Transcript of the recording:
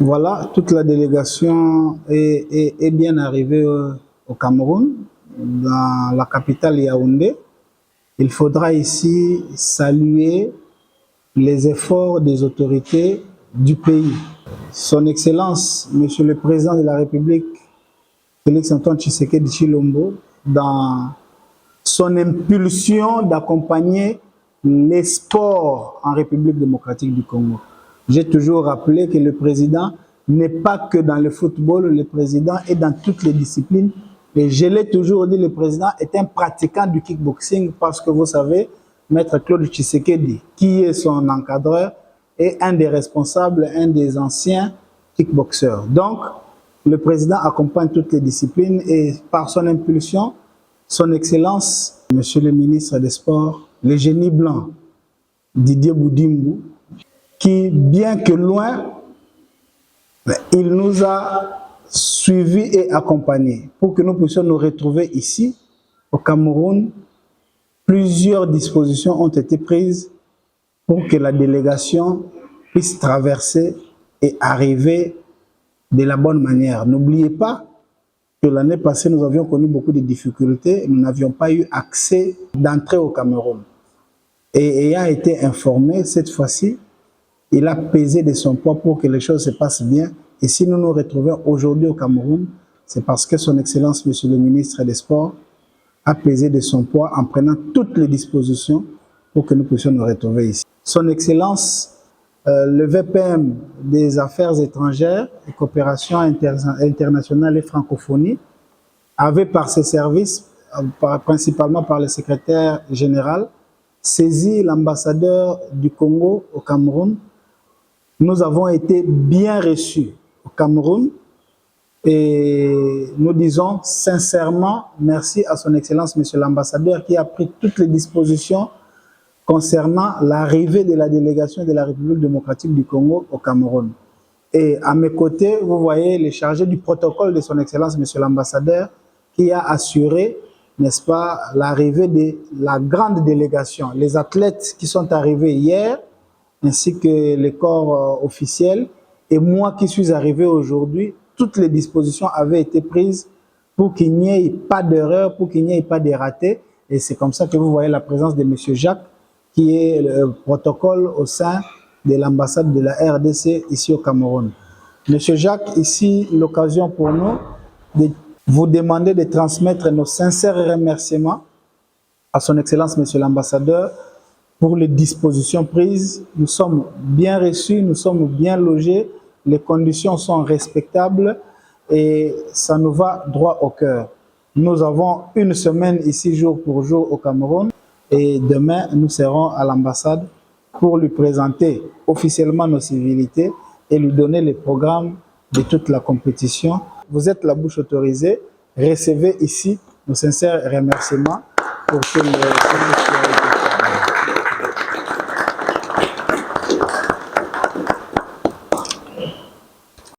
Voilà, toute la délégation est bien arrivée au Cameroun, dans la capitale Yaoundé. Il faudra ici saluer les efforts des autorités du pays. Son Excellence, Monsieur le Président de la République, Félix Antoine Tshisekedi Tshilombo, dans son impulsion d'accompagner les sports en République démocratique du Congo. J'ai toujours rappelé que le président n'est pas que dans le football, le président est dans toutes les disciplines. Et je l'ai toujours dit, le président est un pratiquant du kickboxing parce que vous savez, Maître Claude Tshisekedi, qui est son encadreur, est un des responsables, un des anciens kickboxeurs. Donc, le président accompagne toutes les disciplines et par son impulsion, son Excellence, Monsieur le ministre des Sports, le génie blanc, Didier Boudimbu, qui, bien que loin, il nous a suivis et accompagnés pour que nous puissions nous retrouver ici, au Cameroun. Plusieurs dispositions ont été prises pour que la délégation puisse traverser et arriver de la bonne manière. N'oubliez pas que l'année passée, nous avions connu beaucoup de difficultés. Nous n'avions pas eu accès d'entrée au Cameroun. Et ayant été informé, cette fois-ci, il a pesé de son poids pour que les choses se passent bien. Et si nous nous retrouvons aujourd'hui au Cameroun, c'est parce que son Excellence, Monsieur le ministre des Sports, a pesé de son poids en prenant toutes les dispositions pour que nous puissions nous retrouver ici. Son Excellence, le VPM des Affaires étrangères et coopération internationale et francophonie, avait par ses services, principalement par le secrétaire général, saisi l'ambassadeur du Congo au Cameroun. Nous avons été bien reçus au Cameroun et nous disons sincèrement merci à son Excellence, Monsieur l'ambassadeur, qui a pris toutes les dispositions concernant l'arrivée de la délégation de la République démocratique du Congo au Cameroun. Et à mes côtés, vous voyez les chargés du protocole de son Excellence, Monsieur l'ambassadeur, qui a assuré, n'est-ce pas, l'arrivée de la grande délégation, les athlètes qui sont arrivés hier, ainsi que les corps officiels, et moi qui suis arrivé aujourd'hui. Toutes les dispositions avaient été prises pour qu'il n'y ait pas d'erreur, pour qu'il n'y ait pas de ratés. Et c'est comme ça que vous voyez la présence de M. Jacques, qui est le protocole au sein de l'ambassade de la RDC ici au Cameroun. M. Jacques, ici, l'occasion pour nous de vous demander de transmettre nos sincères remerciements à son Excellence, M. l'ambassadeur, pour les dispositions prises. Nous sommes bien reçus, nous sommes bien logés, les conditions sont respectables et ça nous va droit au cœur. Nous avons une semaine ici jour pour jour au Cameroun et demain nous serons à l'ambassade pour lui présenter officiellement nos civilités et lui donner les programmes de toute la compétition. Vous êtes la bouche autorisée, recevez ici nos sincères remerciements pour que le